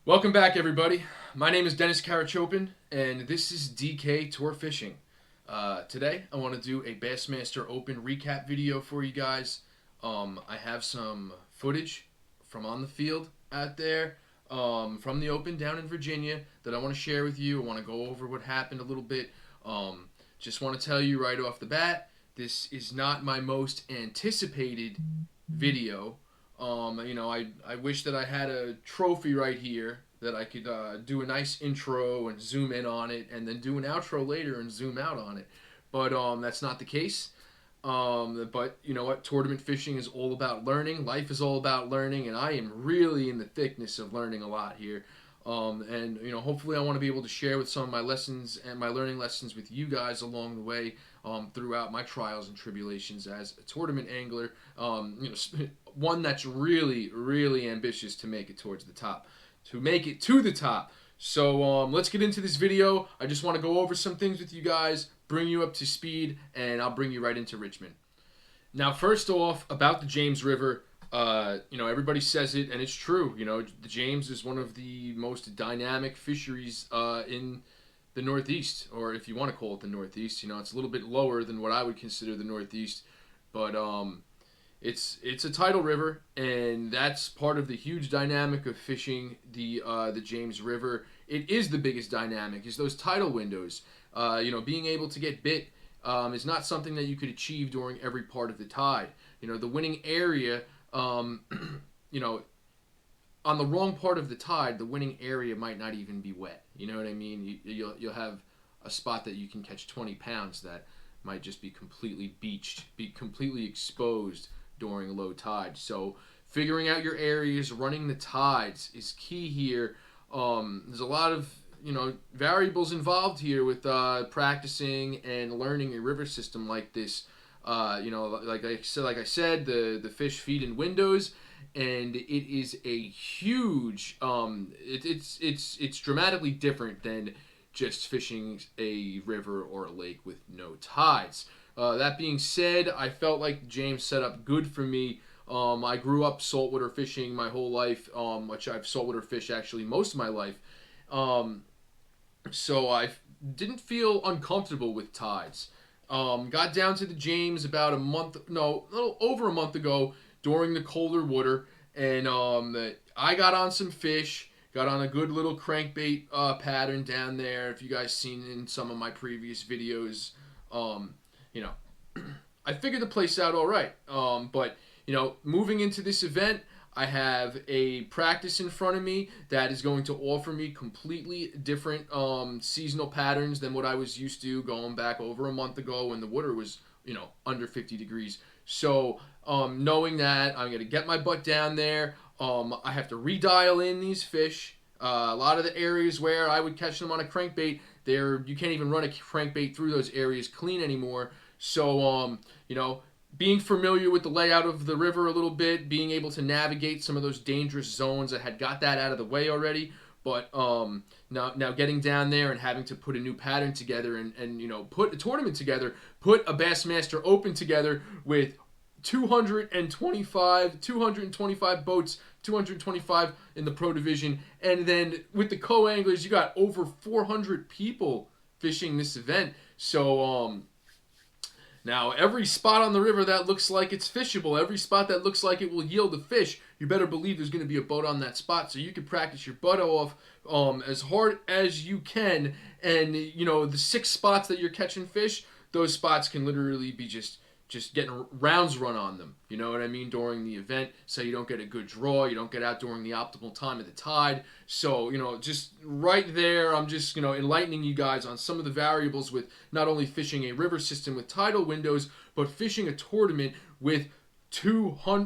Welcome back, everybody. My name is Dennis Karachopin, and this is DK Tour Fishing. Today, I want to do a BassMaster Open recap video for you guys. I have some footage from on the field out there, from the Open down in Virginia that I want to share with you. I want to go over what happened a little bit. Just want to tell you right off the bat, this is not my most anticipated video. I wish that I had a trophy right here that I could do a nice intro and zoom in on it, and then do an outro later and zoom out on it. But that's not the case. But you know what? Tournament fishing is all about learning. Life is all about learning, and I am really in the thickness of learning a lot here. Hopefully I want to be able to share with some of my lessons and my learning lessons with you guys along the way, throughout my trials and tribulations as a tournament angler. One that's really, really ambitious to make it towards the top, to make it to the top. So let's get into this video. I just want to go over some things with you guys, bring you up to speed, and I'll bring you right into Richmond. Now, first off, about the James River. Everybody says it, and it's true. The James is one of the most dynamic fisheries in the Northeast, or if you want to call it the Northeast. It's a little bit lower than what I would consider the Northeast, but it's a tidal river, and that's part of the huge dynamic of fishing the James River. It is the biggest dynamic, is those tidal windows. Being able to get bit is not something that you could achieve during every part of the tide. The winning area, on the wrong part of the tide, the winning area might not even be wet. You know what I mean? You'll have a spot that you can catch 20 pounds that might just be completely beached, be completely exposed during low tide. So figuring out your areas, running the tides is key here. There's a lot of variables involved here with practicing and learning a river system like this. Like I said, the fish feed in windows, and it is a huge. It's dramatically different than just fishing a river or a lake with no tides. That being said, I felt like James set up good for me. I grew up saltwater fishing my whole life, which I've saltwater fished actually most of my life. So I didn't feel uncomfortable with tides. Got down to the James about a little over a month ago during the colder water, and I got on some fish, got on a good little crankbait pattern down there. If you guys seen in some of my previous videos, I figured the place out all right. But moving into this event, I have a practice in front of me that is going to offer me completely different seasonal patterns than what I was used to going back over a month ago when the water was, under 50 degrees. So knowing that, I'm going to get my butt down there. I have to redial in these fish. A lot of the areas where I would catch them on a crankbait, you can't even run a crankbait through those areas clean anymore. So, being familiar with the layout of the river a little bit, being able to navigate some of those dangerous zones, I had got that out of the way already. But now getting down there and having to put a new pattern together and put a tournament together, put a BassMaster Open together with 225 boats, 225 in the pro division, and then with the co-anglers, you got over 400 people fishing this event. So now, every spot on the river that looks like it's fishable, every spot that looks like it will yield a fish, you better believe there's going to be a boat on that spot. So you can practice your butt off as hard as you can. And, the 6 spots that you're catching fish, those spots can literally be just getting rounds run on them. You know what I mean? During the event, so you don't get a good draw. You don't get out during the optimal time of the tide. So, just right there, I'm just, enlightening you guys on some of the variables with not only fishing a river system with tidal windows, but fishing a tournament with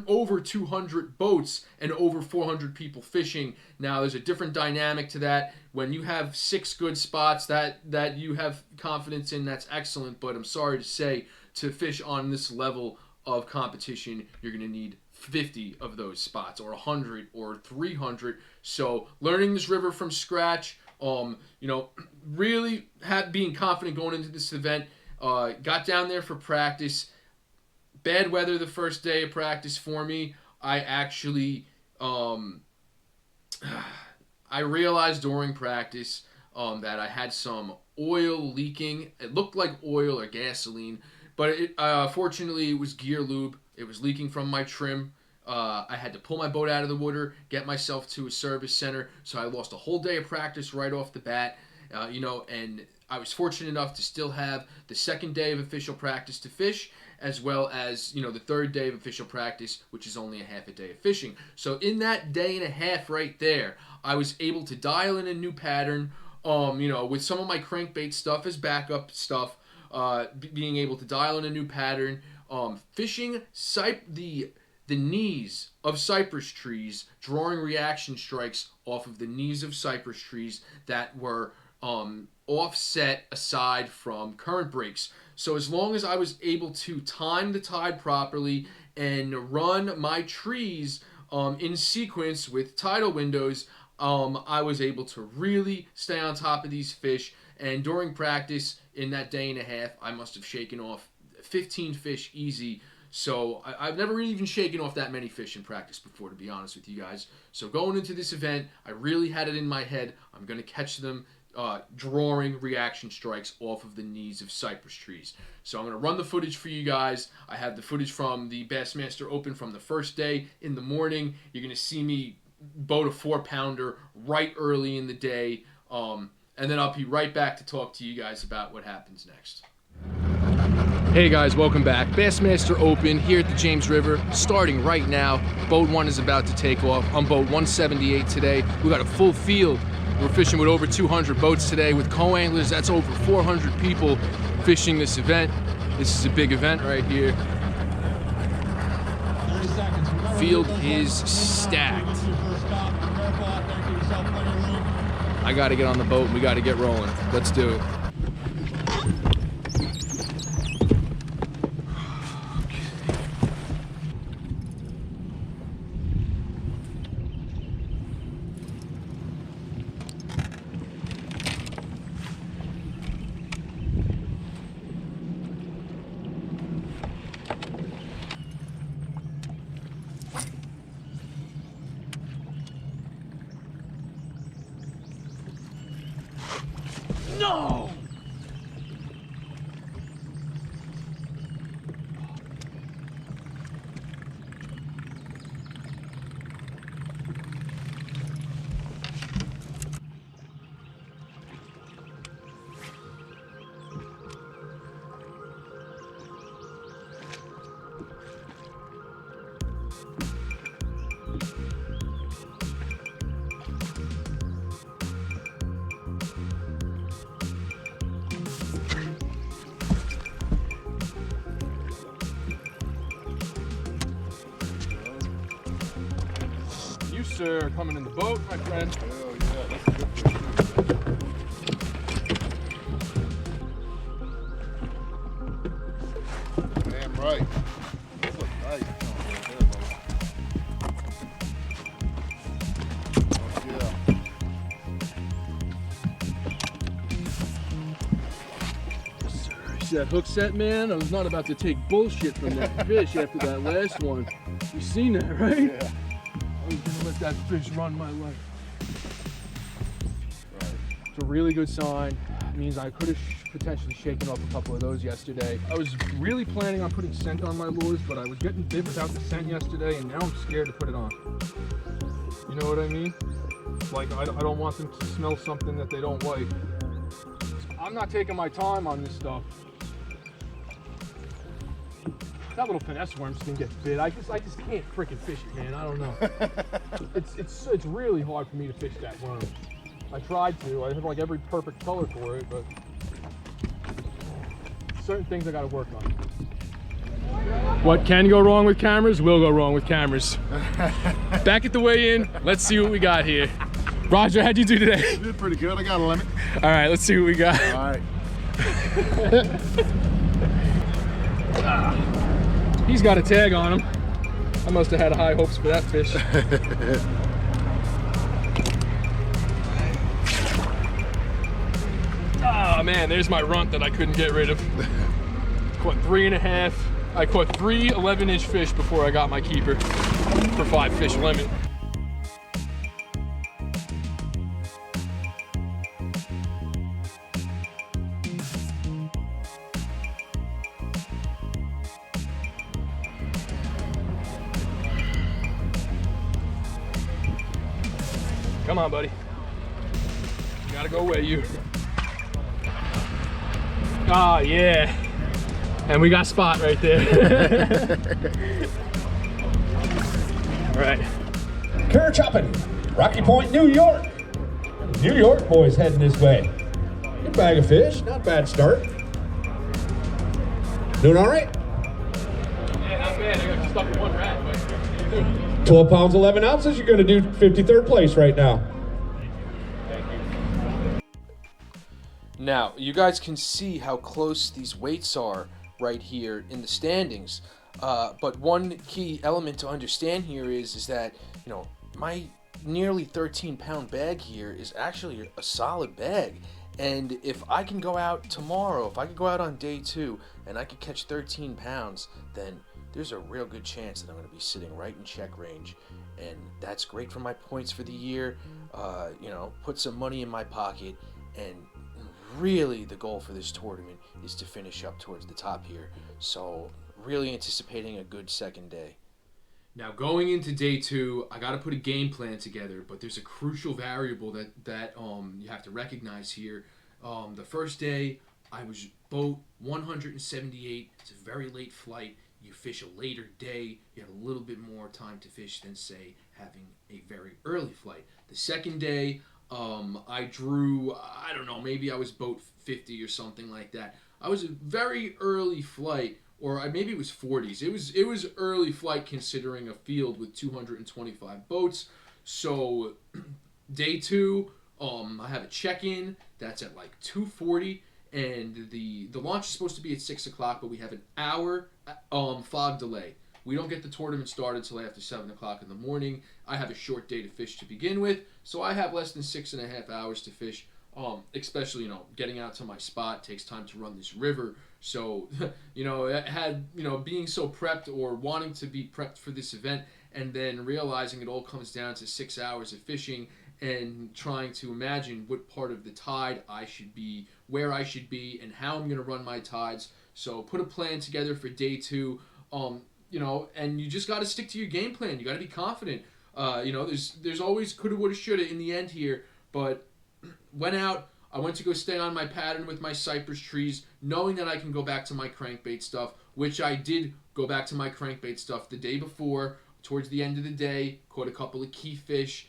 over 200 boats and over 400 people fishing. Now, there's a different dynamic to that. When you have 6 good spots that you have confidence in, that's excellent. But I'm sorry to say, to fish on this level of competition, you're going to need 50 of those spots, or 100, or 300. So learning this river from scratch, really being confident going into this event. Got down there for practice. Bad weather the first day of practice for me. I actually I realized during practice that I had some oil leaking. It looked like oil or gasoline, but fortunately it was gear lube. It was leaking from my trim. I had to pull my boat out of the water, get myself to a service center, so I lost a whole day of practice right off the bat. And I was fortunate enough to still have the second day of official practice to fish, as well as, the third day of official practice, which is only a half a day of fishing. So in that day and a half right there, I was able to dial in a new pattern, with some of my crankbait stuff as backup stuff, being able to dial in a new pattern, fishing the knees of cypress trees, drawing reaction strikes off of the knees of cypress trees that were offset aside from current breaks. So as long as I was able to time the tide properly and run my trees in sequence with tidal windows, I was able to really stay on top of these fish. And during practice, in that day and a half, I must have shaken off 15 fish easy. So I've never really even shaken off that many fish in practice before, to be honest with you guys. So going into this event, I really had it in my head, I'm going to catch them drawing reaction strikes off of the knees of cypress trees. So I'm going to run the footage for you guys. I have the footage from the BassMaster Open from the first day in the morning. You're going to see me boat a 4-pounder right early in the day. And then I'll be right back to talk to you guys about what happens next. Hey guys, welcome back. BassMaster Open here at the James River, starting right now. Boat 1 is about to take off. I'm boat 178 today. We got a full field. We're fishing with over 200 boats today with co-anglers. That's over 400 people fishing this event. This is a big event right here. Field is stacked. I gotta get on the boat and we gotta get rolling. Let's do it. No! Sir, coming in the boat, my friend. Oh yeah, that's a good fish. Damn right. Those look nice. Oh yeah. See that hook set, man? I was not about to take bullshit from that fish after that last one. You seen that, right? Yeah. I was gonna let that fish run my way. Right. It's a really good sign. It means I could have potentially shaken off a couple of those yesterday. I was really planning on putting scent on my lures, but I was getting bit without the scent yesterday, and now I'm scared to put it on. You know what I mean? Like, I don't want them to smell something that they don't like. I'm not taking my time on this stuff. That little finesse worm's gonna get bit. I just can't freaking fish it, man. I don't know. It's really hard for me to fish that worm. I tried to. I had like every perfect color for it, but certain things I gotta work on. What can go wrong with cameras will go wrong with cameras. Back at the weigh-in. Let's see what we got here. Roger, how'd you do today? You did pretty good. I got a limit. All right, let's see what we got. All right. He's got a tag on him. I must have had high hopes for that fish. Oh man, there's my runt that I couldn't get rid of. Caught 3.5. I caught 3 11-inch fish before I got my keeper for 5 fish limit. Come on, buddy. Gotta go away, you. Oh, yeah. And we got spot right there. All right. Chicahominy, Rocky Point, New York. New York boys heading this way. Good bag of fish, not a bad start. Doing all right? Yeah, not bad. I got stuck in one rat, but 12 pounds, 11 ounces. You're going to do 53rd place right now. Now, you guys can see how close these weights are right here in the standings. But one key element to understand here is that, you know, my nearly 13-pound bag here is actually a solid bag. And if I can go out tomorrow, if I could go out on day 2 and I could catch 13 pounds, then there's a real good chance that I'm going to be sitting right in check range. And that's great for my points for the year. You know, put some money in my pocket. And really the goal for this tournament is to finish up towards the top here. So really anticipating a good second day. Now going into day 2, I got to put a game plan together, but there's a crucial variable that you have to recognize here. The first day I was boat 178. It's a very late flight. You fish a later day, you have a little bit more time to fish than, say, having a very early flight. The second day, I drew, I don't know, maybe I was boat 50 or something like that. I was a very early flight, or maybe it was 40s. It was early flight considering a field with 225 boats. So day 2, I have a check-in that's at like 2:40. And the launch is supposed to be at 6 o'clock, but we have an hour fog delay. We don't get the tournament started until after 7 o'clock in the morning. I have a short day to fish to begin with, so I have less than 6.5 hours to fish. Especially, you know, getting out to my spot takes time to run this river. So, you know, it had, you know, being so prepped or wanting to be prepped for this event and then realizing it all comes down to 6 hours of fishing and trying to imagine what part of the tide I should be, where I should be, and how I'm going to run my tides. So put a plan together for day 2, you know, and you just got to stick to your game plan. You got to be confident. You know, there's always coulda, woulda, shoulda in the end here, but went out. I went to go stay on my pattern with my cypress trees, knowing that I can go back to my crankbait stuff, which I did go back to my crankbait stuff the day before. Towards the end of the day, caught a couple of key fish.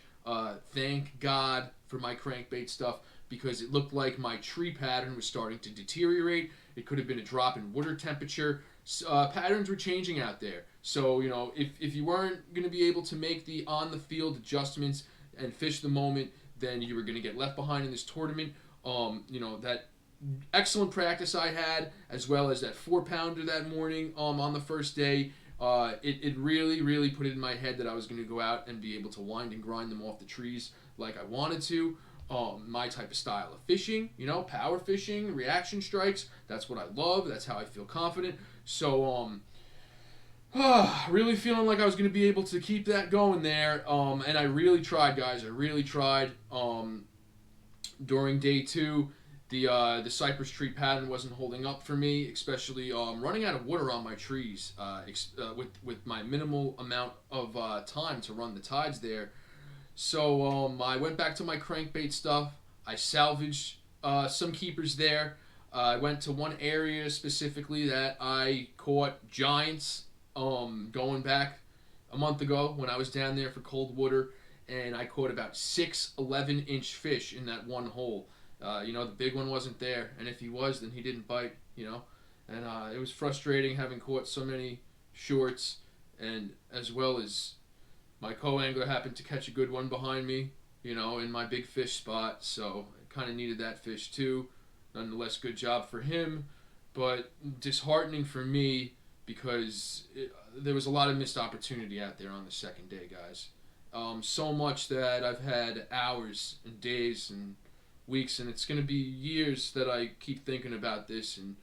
Thank God for my crankbait stuff, because it looked like my tree pattern was starting to deteriorate. It could have been a drop in water temperature. Patterns were changing out there. So, you know, if you weren't going to be able to make the on-the-field adjustments and fish the moment, then you were going to get left behind in this tournament. You know, that excellent practice I had, as well as that 4-pounder that morning on the first day, it really, really put it in my head that I was going to go out and be able to wind and grind them off the trees like I wanted to. My type of style of fishing, you know, power fishing, reaction strikes, that's what I love. That's how I feel confident. So, really feeling like I was going to be able to keep that going there. And I really tried, guys. I really tried. During day 2, the cypress tree pattern wasn't holding up for me, especially running out of water on my trees with my minimal amount of time to run the tides there. So I went back to my crankbait stuff. I salvaged some keepers there. I went to one area specifically that I caught giants going back a month ago when I was down there for cold water, and I caught about 6 11-inch fish in that one hole. You know, the big one wasn't there, and if he was, then he didn't bite, you know. And it was frustrating having caught so many shorts, and as well as my co-angler happened to catch a good one behind me, you know, in my big fish spot, so I kind of needed that fish too. Nonetheless, good job for him, but disheartening for me because there was a lot of missed opportunity out there on the second day, guys. So much that I've had hours and days and weeks, and it's going to be years that I keep thinking about this and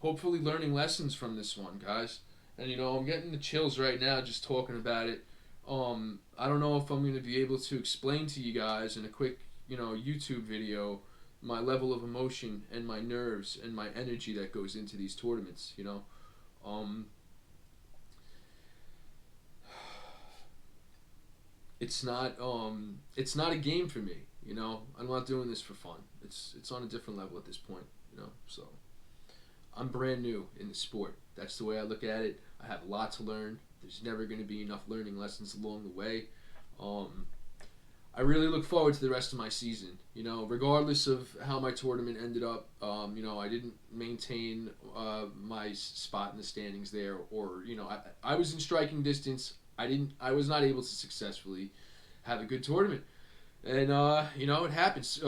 hopefully learning lessons from this one, guys. And, you know, I'm getting the chills right now just talking about it. I don't know if I'm going to be able to explain to you guys in a quick, you know, YouTube video my level of emotion and my nerves and my energy that goes into these tournaments, you know. it's not a game for me. You know, I'm not doing this for fun. It's on a different level at this point. You know, so I'm brand new in the sport. That's the way I look at it. I have a lot to learn. There's never going to be enough learning lessons along the way. I really look forward to the rest of my season. You know, regardless of how my tournament ended up, you know, I didn't maintain my spot in the standings there, or you know, I was in striking distance. I was not able to successfully have a good tournament, and you know, it happens.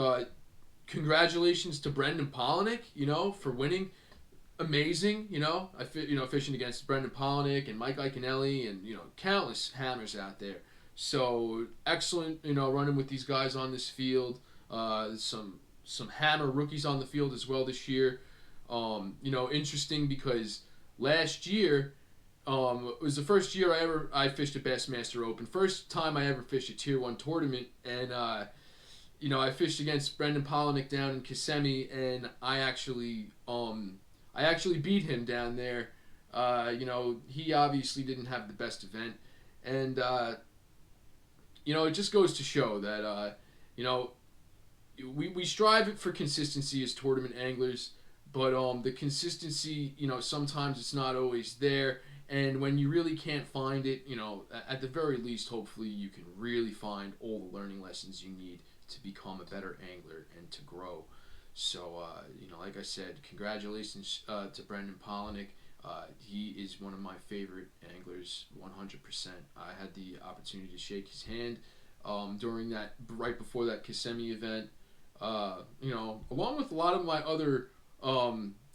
Congratulations to Brendan Polinick, you know, for winning. Amazing, you know. Fishing against Brendan Polinick and Mike Iaconelli and you know countless hammers out there. So excellent, you know, running with these guys on this field. Some hammer rookies on the field as well this year. You know, interesting because last year it was the first year I fished a BassMaster Open. First time I ever fished a Tier 1 tournament, and you know, I fished against Brendan Polinick down in Kissimmee, and I actually beat him down there. You know, he obviously didn't have the best event, and you know, it just goes to show that you know, we strive for consistency as tournament anglers, but the consistency, you know, sometimes it's not always there, and when you really can't find it, you know, at the very least, hopefully you can really find all the learning lessons you need to become a better angler and to grow. So, you know, like I said, congratulations to Brendan Polinick. He is one of my favorite anglers, 100%. I had the opportunity to shake his hand during that, right before that Kissimmee event. You know, along with a lot of my other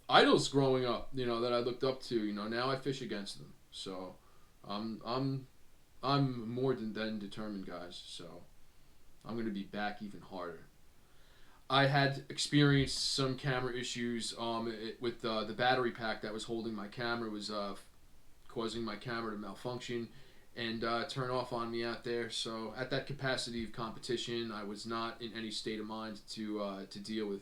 idols growing up, you know, that I looked up to. You know, now I fish against them. So, I'm more than determined, guys. So, I'm going to be back even harder. I had experienced some camera issues with the battery pack that was holding my camera was causing my camera to malfunction and turn off on me out there. So at that capacity of competition, I was not in any state of mind to deal with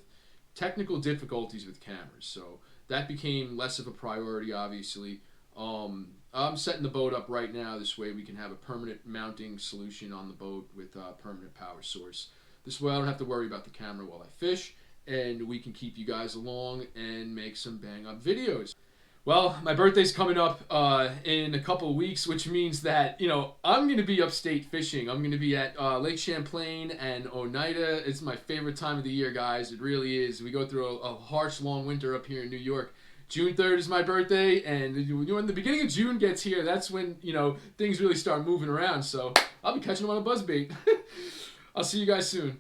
technical difficulties with cameras. So that became less of a priority, obviously. I'm setting the boat up right now. This way we can have a permanent mounting solution on the boat with a permanent power source. This way I don't have to worry about the camera while I fish, and we can keep you guys along and make some bang-up videos. Well, my birthday's coming up in a couple of weeks, which means that, you know, I'm going to be upstate fishing. I'm going to be at Lake Champlain and Oneida. It's my favorite time of the year, guys. It really is. We go through a harsh, long winter up here in New York. June 3rd is my birthday, and when the beginning of June gets here, that's when, you know, things really start moving around. So I'll be catching them on a buzzbait. I'll see you guys soon.